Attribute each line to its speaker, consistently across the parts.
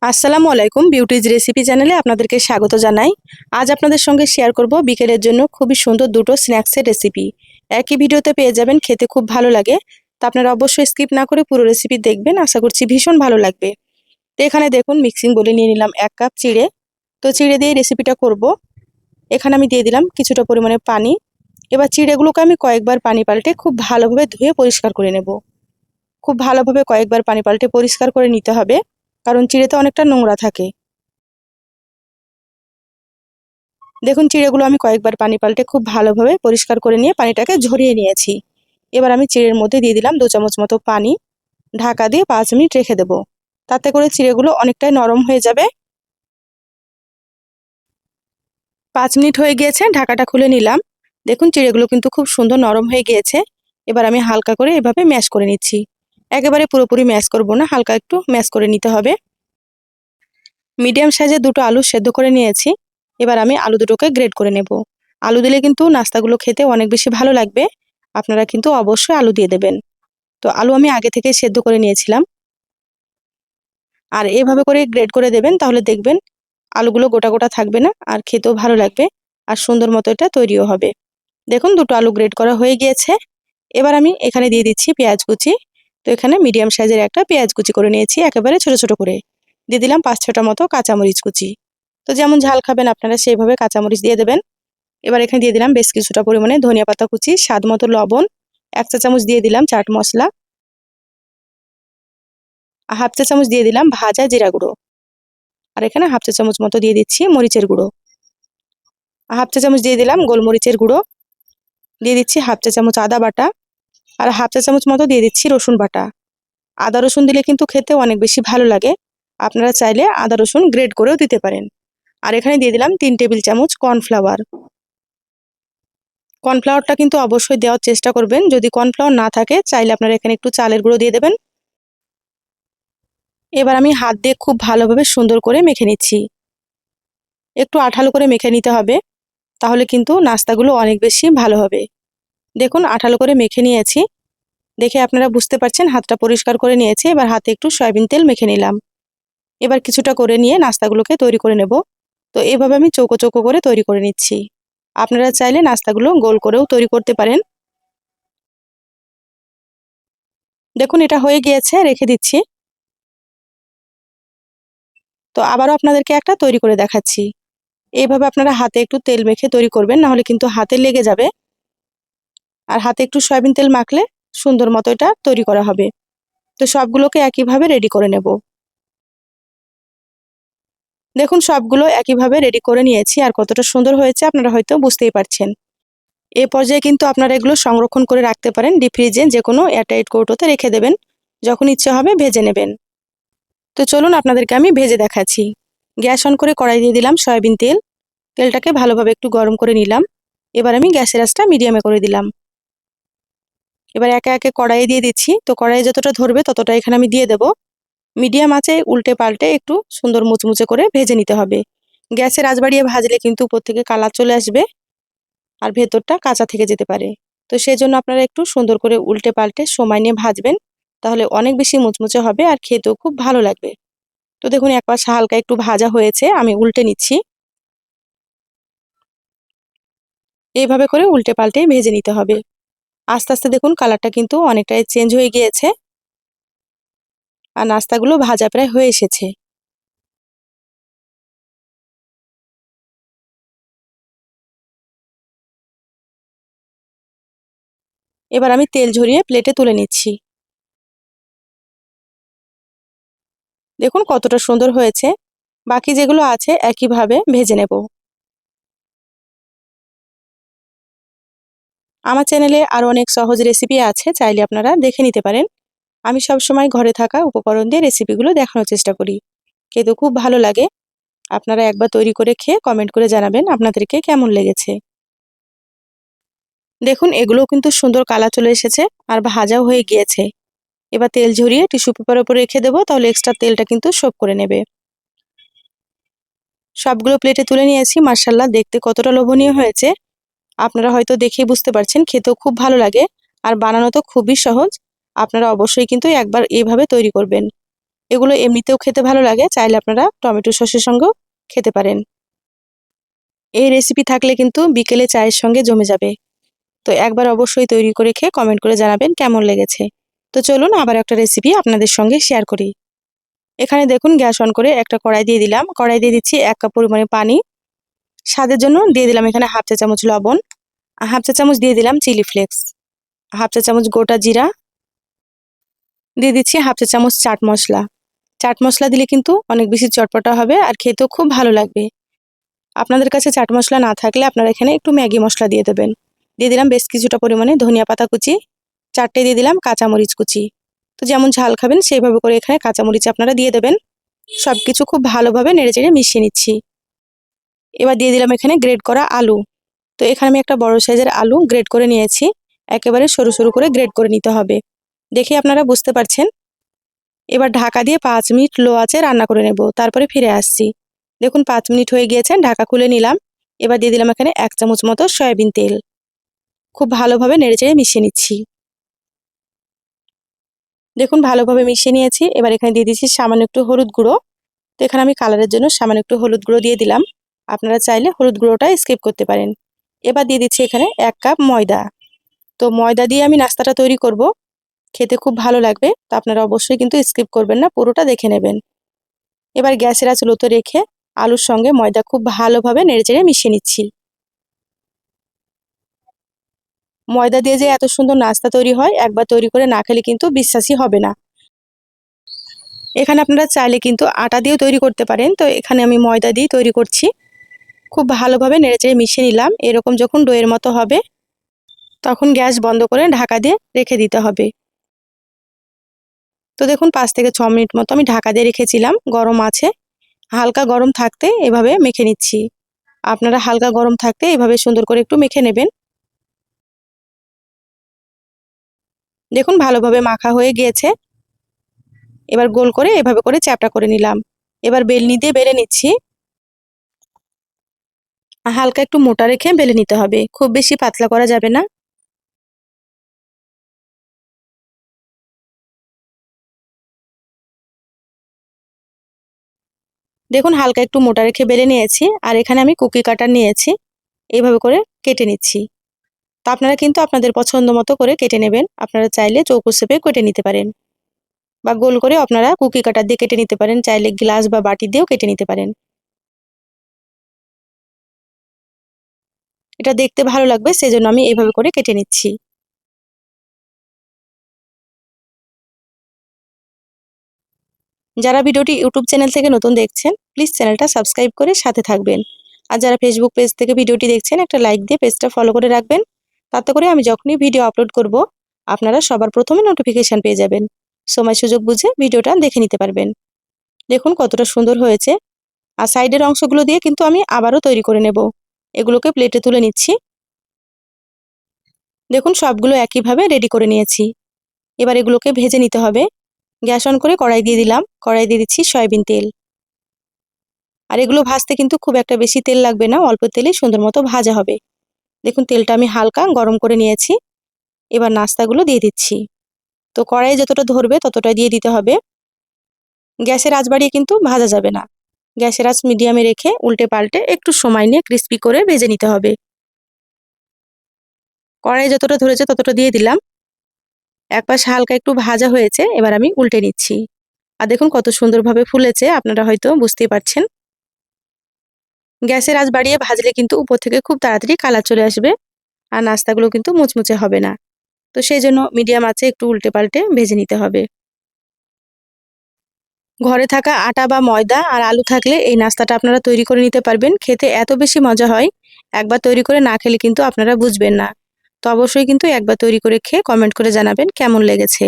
Speaker 1: আসসালামু আলাইকুম, beauties recipe চ্যানেলে আপনাদেরকে স্বাগত জানাই। আজ আপনাদের সঙ্গে শেয়ার করব বিকেলের জন্য খুবই সুন্দর দুটো স্ন্যাক্সের রেসিপি। একই ভিডিওতে পেয়ে যাবেন, খেতে খুব ভালো লাগে। তো আপনারা অবশ্যই স্কিপ না করে পুরো রেসিপি দেখবেন, আশা করছি ভীষণ ভালো লাগবে। তো এখানে দেখুন, মিক্সিং বলে নিয়ে নিলাম 1 কাপ চিড়ে। তো চিড়ে দিয়ে রেসিপিটা করব। এখানে আমি দিয়ে দিলাম কিছুটা পরিমাণে পানি। এবার চিড়েগুলোকে আমি কয়েকবার পানি পাল্টে খুব ভালোভাবে ধুয়ে পরিষ্কার করে নেব। খুব ভালোভাবে কয়েকবার পানি পাল্টে পরিষ্কার করে নিতে হবে, কারণ চিড়েতে অনেকটা নোংরা থাকে। দেখুন, চিড়েগুলো আমি কয়েকবার পানি পাল্টে খুব ভালোভাবে পরিষ্কার করে নিয়ে পানিটাকে ঝরিয়ে নিয়েছি। এবার আমি চিড়ের মধ্যে দিয়ে দিলাম 2 চামচ মতো পানি। ঢাকা দিয়ে 5 মিনিট রেখে দেব। তাতে করে চিড়েগুলো অনেকটাই নরম হয়ে যাবে। 5 মিনিট হয়ে গিয়েছে, ঢাকাটা খুলে নিলাম। দেখুন, চিড়েগুলো কিন্তু খুব সুন্দর নরম হয়ে গিয়েছে। এবার আমি হালকা করে এভাবে ম্যাশ করে নিচ্ছি। একেবারে পুরোপুরি ম্যাশ করব না, হালকা একটু ম্যাশ করে নিতে হবে। মিডিয়াম সাইজের দুটো আলু সেদ্ধ করে নিয়েছি। এবার আমি আলু দুটোকে গ্রেট করে নেব। আলু দিলে কিন্তু নাস্তাগুলো খেতে অনেক বেশি ভালো লাগবে। আপনারা কিন্তু অবশ্যই আলু দিয়ে দেবেন। তো আলু আমি আগে থেকে সেদ্ধ করে নিয়েছিলাম। আর এভাবে করে গ্রেট করে দেবেন, তাহলে দেখবেন আলুগুলো গোটা গোটা থাকবে না, আর খেতেও ভালো লাগবে, আর সুন্দর মতো এটা তৈরিও হবে। দেখুন, দুটো আলু গ্রেট করা হয়ে গিয়েছে। এবার আমি এখানে দিয়ে দিচ্ছি পেঁয়াজ কুচি। তো এখানে মিডিয়াম সাইজের একটা পেঁয়াজ কুচি করে নিয়েছি, একেবারে ছোট ছোট করে। দিয়ে দিলাম 5-6টা মতো কাঁচামরিচ কুচি। তো যেমন ঝাল খাবেন আপনারা সেইভাবে কাঁচামরিচ দিয়ে দেবেন। এবার এখানে দিয়ে দিলাম বেশ কিছুটা পরিমাণে ধনিয়া পাতা কুচি, স্বাদ মতো লবণ, 1 চা চামচ দিয়ে দিলাম চাট মশলা, 1/2 চা চামচ দিয়ে দিলাম ভাজা জিরা গুঁড়ো, আর এখানে 1/2 চা চামচ মতো দিয়ে দিচ্ছি মরিচের গুঁড়ো, 1/2 চা চামচ দিয়ে দিলাম গোলমরিচের গুঁড়ো, দিয়ে দিচ্ছি 1/2 চা চামচ আদা বাটা, আর 1/2 চা চামচ মতো দিয়ে দিচ্ছি রসুন বাটা। আদা রসুন দিলে কিন্তু খেতে অনেক বেশি ভালো লাগে। আপনারা চাইলে আদা রসুন গ্রেট করেও দিতে পারেন। আর এখানে দিয়ে দিলাম 3 টেবিল চামচ কর্নফ্লাওয়ার। কর্নফ্লাওয়ারটা কিন্তু অবশ্যই দেওয়ার চেষ্টা করবেন। যদি কর্নফ্লাওয়ার না থাকে, চাইলে আপনারা এখানে একটু চালের গুঁড়ো দিয়ে দেবেন। এবার আমি হাত দিয়ে খুব ভালোভাবে সুন্দর করে মেখে নিচ্ছি। একটু আঠালো করে মেখে নিতে হবে, তাহলে কিন্তু নাস্তাগুলো অনেক বেশি ভালো হবে। দেখুন, আঠালো করে মেখে নিয়েছি। দেখে আপনারা বুঝতে পারছেন হাতটা পরিষ্কার করে নিয়েছি। এবার হাতে একটু সয়াবিন তেল মেখে নিলাম। এবার কিছুটা করে নিয়ে নাস্তাগুলোকে তৈরি করে নেব। তো এভাবে আমি চৌকো চৌকো করে তৈরি করে নিচ্ছি। আপনারা চাইলে নাস্তাগুলো গোল করেও তৈরি করতে পারেন। দেখুন, এটা হয়ে গিয়েছে, রেখে দিচ্ছি। তো আবারও আপনাদেরকে একটা তৈরি করে দেখাচ্ছি। এইভাবে আপনারা হাতে একটু তেল মেখে তৈরি করবেন, নাহলে কিন্তু হাতে লেগে যাবে। আর হাতে একটু সয়াবিন তেল মাখলে সুন্দর মতো এটা তৈরি করা হবে। তো সবগুলোকে একইভাবে রেডি করে নেব। দেখুন, সবগুলো একইভাবে রেডি করে নিয়েছি, আর কতটা সুন্দর হয়েছে আপনারা হয়তো বুঝতেই পারছেন। এই পর্যায়ে কিন্তু আপনারা এগুলো সংরক্ষণ করে রাখতে পারেন ডিপ ফ্রিজে, যে কোনো এয়ারটাইট কৌটোতে রেখে দেবেন। যখন ইচ্ছে হবে ভেজে নেবেন। তো চলুন আপনাদেরকে আমি ভেজে দেখাচ্ছি। গ্যাস অন করে কড়াই দিয়ে দিলাম সয়াবিন তেল। তেলটাকে ভালোভাবে একটু গরম করে নিলাম। এবার আমি গ্যাসের আঁচটা মিডিয়ামে করে দিলাম। এবার একে একে কড়াইয়ে দিয়ে দিচ্ছি। তো কড়াইয়ে যতটা ধরবে ততটা এখানে আমি দিয়ে দেব। মিডিয়াম আঁচে উল্টে পাল্টে একটু সুন্দর মুচমুচে করে ভেজে নিতে হবে। গ্যাসের আঁচ বাড়িয়ে ভাজলে কিন্তু উপর থেকে কালার চলে আসবে, আর ভেতরটা কাঁচা থেকে যেতে পারে। তো সেই জন্য আপনারা একটু সুন্দর করে উল্টে পাল্টে সময় নিয়ে ভাজবেন, তাহলে অনেক বেশি মুচমুচে হবে আর খেতেও খুব ভালো লাগবে। তো দেখুন, এক পাশ হালকা একটু ভাজা হয়েছে, আমি উল্টে নিচ্ছি। এইভাবে করে উল্টে পাল্টে ভেজে নিতে হবে। আস্তে আস্তে দেখুন কালারটা কিন্তু অনেকটাই চেঞ্জ হয়ে গিয়েছে, আর নাস্তাগুলো ভাজা প্রায় হয়ে এসেছে। এবার আমি তেল ঝরিয়ে প্লেটে তুলে নিচ্ছি। দেখুন কতটা সুন্দর হয়েছে। বাকি যেগুলো আছে একইভাবে ভেজে নেব। আমার চ্যানেলে আরও অনেক সহজ রেসিপি আছে, চাইলে আপনারা দেখে নিতে পারেন। আমি সবসময় ঘরে থাকা উপকরণ দিয়ে রেসিপিগুলো দেখানোর চেষ্টা করি। খেতে খুব ভালো লাগে। আপনারা একবার তৈরি করে খেয়ে কমেন্ট করে জানাবেন আপনাদেরকে কেমন লেগেছে। দেখুন, এগুলোও কিন্তু সুন্দর কালার চলে এসেছে, আর ভাজাও হয়ে গিয়েছে। এবার তেল ঝরিয়ে টিস্যু পেপারের উপরে রেখে দেবো, তাহলে এক্সট্রা তেলটা কিন্তু সোক করে নেবে। সবগুলো প্লেটে তুলে নিয়েছি। মাশাআল্লাহ, দেখতে কতটা লোভনীয় হয়েছে আপনারা হয়তো দেখেই বুঝতে পারছেন। খেতেও খুব ভালো লাগে, আর বানানো তো খুবই সহজ। আপনারা অবশ্যই কিন্তু একবার এইভাবে তৈরি করবেন। এগুলো এমনিতেও খেতে ভালো লাগে, চাইলে আপনারা টমেটো সসের সঙ্গেও খেতে পারেন। এই রেসিপি থাকলে কিন্তু বিকেলে চায়ের সঙ্গে জমে যাবে। তো একবার অবশ্যই তৈরি করে খেয়ে কমেন্ট করে জানাবেন কেমন লেগেছে। তো চলুন আবার একটা রেসিপি আপনাদের সঙ্গে শেয়ার করি। এখানে দেখুন গ্যাস অন করে একটা কড়াই দিয়ে দিলাম। কড়াই দিয়ে দিচ্ছি 1 কাপ পরিমাণে পানি। স্বাদের জন্য দিয়ে দিলাম এখানে হাফ চা চামচ লবণ, হাফ চা চামচ দিয়ে দিলাম চিলি ফ্লেক্স, হাফ চা চামচ গোটা জিরা, দিয়ে দিচ্ছি হাফ চা চামচ চাট মশলা। চাট মশলা দিলে কিন্তু অনেক বেশি চটপটা হবে আর খেতেও খুব ভালো লাগবে। আপনাদের কাছে চাট মশলা না থাকলে আপনারা এখানে একটু ম্যাগি মশলা দিয়ে দেবেন। দিয়ে দিলাম বেশ কিছুটা পরিমাণে ধনিয়া পাতা কুচি, 4টে দিয়ে দিলাম কাঁচামরিচ কুচি। তো যেমন ঝাল খাবেন সেইভাবে করে এখানে কাঁচামরিচ আপনারা দিয়ে দেবেন। সবকিছু খুব ভালোভাবে নেড়েচেড়ে মিশিয়ে নিচ্ছি। এবার দিয়ে দিলাম এখানে গ্রেট করা আলু। তো এখানে আমি একটা বড় সাইজের আলু গ্রেট করে নিয়েছি। একেবারে সরু সরু করে গ্রেট করে নিতে হবে, দেখে আপনারা বুঝতে পারছেন। এবার ঢাকা দিয়ে 5 মিনিট লো আঁচে রান্না করে নেব, তারপরে ফিরে আসছি। দেখুন 5 মিনিট হয়ে গিয়েছে, ঢাকা খুলে নিলাম। এবার দিয়ে দিলাম এখানে 1 চামচ মতো সয়াবিন তেল। খুব ভালোভাবে নেড়েচেড়ে মিশিয়ে নিচ্ছি। দেখুন ভালোভাবে মিশিয়ে নিয়েছি। এবার এখানে দিয়ে দিচ্ছি সামান্য একটু হলুদ গুঁড়ো। তো এখানে আমি কালারের জন্য সামান্য একটু হলুদ গুঁড়ো দিয়ে দিলাম। আপনারা চাইলে হলুদ গুঁড়োটা স্কিপ করতে পারেন। এবার দিয়ে দিচ্ছি এখানে 1 কাপ ময়দা। তো ময়দা দিয়ে আমি নাস্তাটা তৈরি করব, খেতে খুব ভালো লাগবে। তো আপনারা অবশ্যই কিন্তু স্কিপ করবেন না, পুরোটা দেখে নেবেন। এবার গ্যাসের আঁচ লোতে রেখে আলুর সঙ্গে ময়দা খুব ভালোভাবে নেড়েচেড়ে মিশিয়ে নিচ্ছি। ময়দা দিয়ে যে এত সুন্দর নাস্তা তৈরি হয়, একবার তৈরি করে না খেলে কিন্তু বিশ্বাসই হবে না। এখানে আপনারা চাইলে কিন্তু আটা দিয়েও তৈরি করতে পারেন। তো এখানে আমি ময়দা দিয়ে তৈরি করছি। খুব ভালোভাবে নেড়েচেড়ে মিশিয়ে নিলাম। এরকম যখন ডোয়ের মতো হবে তখন গ্যাস বন্ধ করে ঢাকা দিয়ে রেখে দিতে হবে। তো দেখুন 5 থেকে 6 মিনিট মতো আমি ঢাকা দিয়ে রেখেছিলাম। গরম আছে, হালকা গরম থাকতে এভাবে মেখে নিচ্ছি। আপনারা হালকা গরম থাকতে এভাবে সুন্দর করে একটু মেখে নেবেন। দেখুন ভালোভাবে মাখা হয়ে গিয়েছে। এবার গোল করে এভাবে করে চ্যাপটা করে নিলাম। এবার বেলনি দিয়ে বেলে নিচ্ছি। হালকা একটু মোটা রেখে বেলে নিতে হবে, খুব বেশি পাতলা করা যাবে না। দেখুন হালকা একটু মোটা রেখে বেলে নিয়েছি। আর এখানে আমি কুকি কাটার নিয়েছি, এইভাবে করে কেটে নিচ্ছি। তো আপনারা কিন্তু আপনাদের পছন্দ মতো করে কেটে নেবেন। আপনারা চাইলে চৌকো শেপে কেটে নিতে পারেন, বা গোল করে আপনারা কুকি কাটার দিয়ে কেটে নিতে পারেন, চাইলে গ্লাস বা বাটি দিয়েও কেটে নিতে পারেন। এটা দেখতে ভালো লাগবে, সেজন্য আমি এইভাবে করে কেটে নিচ্ছি। যারা ভিডিওটি ইউটিউব চ্যানেল থেকে নতুন দেখছেন, প্লিজ চ্যানেলটা সাবস্ক্রাইব করে সাথে থাকবেন। আর যারা ফেসবুক পেজ থেকে ভিডিওটি দেখছেন, একটা লাইক দিয়ে পেজটা ফলো করে রাখবেন। তাতে করে আমি যখনই ভিডিও আপলোড করব, আপনারা সবার প্রথমে নোটিফিকেশান পেয়ে যাবেন। সময় সুযোগ বুঝে ভিডিওটা দেখে নিতে পারবেন। দেখুন কতটা সুন্দর হয়েছে। আর সাইডের অংশগুলো দিয়ে কিন্তু আমি আবারও তৈরি করে নেব। এগুলোকে প্লেটে তুলে নিচ্ছি। দেখুন সবগুলো একইভাবে রেডি করে নিয়েছি। এবার এগুলোকে ভেজে নিতে হবে। গ্যাস অন করে কড়াই দিয়ে দিলাম। কড়াই দিয়ে দিচ্ছি সয়াবিন তেল। আর এগুলো ভাজতে কিন্তু খুব একটা বেশি তেল লাগবে না, অল্প তেলেই সুন্দর মতো ভাজা হবে। দেখুন তেলটা আমি হালকা গরম করে নিয়েছি। এবার নাস্তাগুলো দিয়ে দিচ্ছি। তো কড়াইয়ে যতটা ধরবে ততটা দিয়ে দিতে হবে। গ্যাসের আঁচ বাড়িয়ে কিন্তু ভাজা যাবে না। গ্যাসের আঁচ মিডিয়ামে রেখে উল্টে পাল্টে একটু সময় নিয়ে ক্রিস্পি করে ভেজে নিতে হবে। কড়াইয়ে যতটা ধরেছে ততটা দিয়ে দিলাম। এক পাশ হালকা একটু ভাজা হয়েছে, এবার আমি উল্টে নিচ্ছি। আর দেখুন কত সুন্দরভাবে ফুলেছে, আপনারা হয়তো বুঝতেই পারছেন। গ্যাসের আঁচ বাড়িয়ে ভাজলে কিন্তু উপর থেকে খুব তাড়াতাড়ি কালার চলে আসবে, আর নাস্তাগুলো কিন্তু মুচমুচে হবে না। তো সেই জন্য মিডিয়াম আঁচে একটু উল্টে পাল্টে ভেজে নিতে হবে। ঘরে থাকা আটা বা ময়দা আর আলু থাকলে এই নাস্তাটা আপনারা তৈরি করে নিতে পারবেন। খেতে এত বেশি মজা হয়, একবার তৈরি করে না খেলে কিন্তু আপনারা বুঝবেন না। তো অবশ্যই কিন্তু একবার তৈরি করে খেয়ে কমেন্ট করে জানাবেন কেমন লেগেছে।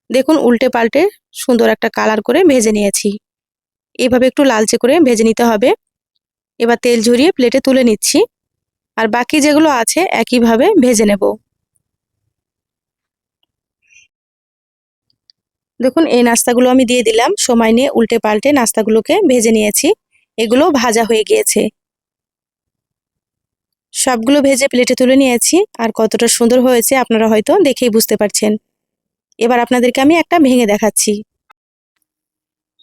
Speaker 1: দেখুন উল্টে পাল্টে সুন্দর একটা কালার করে ভেজে নিয়েছি। এইভাবে একটু লালচে করে ভেজে নিতে হবে। এবার তেল ঝরিয়ে প্লেটে তুলে নিচ্ছি। আর বাকি যেগুলো আছে একইভাবে ভেজে নেব। দেখুন এই নাস্তাগুলো আমি দিয়ে দিলাম। সময় নিয়ে উল্টে পাল্টে নাস্তাগুলোকে ভেজে নিয়েছি। এগুলো ভাজা হয়ে গিয়েছে। সবগুলো ভেজে প্লেটে তুলে নিয়েছি। আর কতটা সুন্দর হয়েছে আপনারা হয়তো দেখেই বুঝতে পারছেন। এবার আপনাদেরকে আমি একটা ভেঙে দেখাচ্ছি।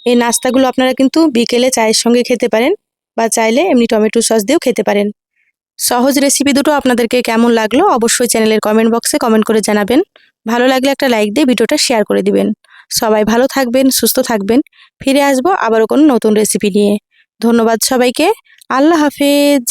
Speaker 1: এই নাস্তাগুলো আপনারা কিন্তু বিকেলে চায়ের সঙ্গে খেতে পারেন বা চাইলে এমনি টমেটো সস দিয়েও খেতে পারেন। সহজ রেসিপি দুটো আপনাদেরকে কেমন লাগলো অবশ্যই চ্যানেলের কমেন্ট বক্সে কমেন্ট করে জানাবেন। ভালো লাগলে একটা লাইক দিয়ে ভিডিওটা শেয়ার করে দিবেন। সবাই ভালো থাকবেন, সুস্থ থাকবেন। ফিরে আসবো আবারও কোনো নতুন রেসিপি নিয়ে। ধন্যবাদ সবাইকে। আল্লাহ হাফেজ।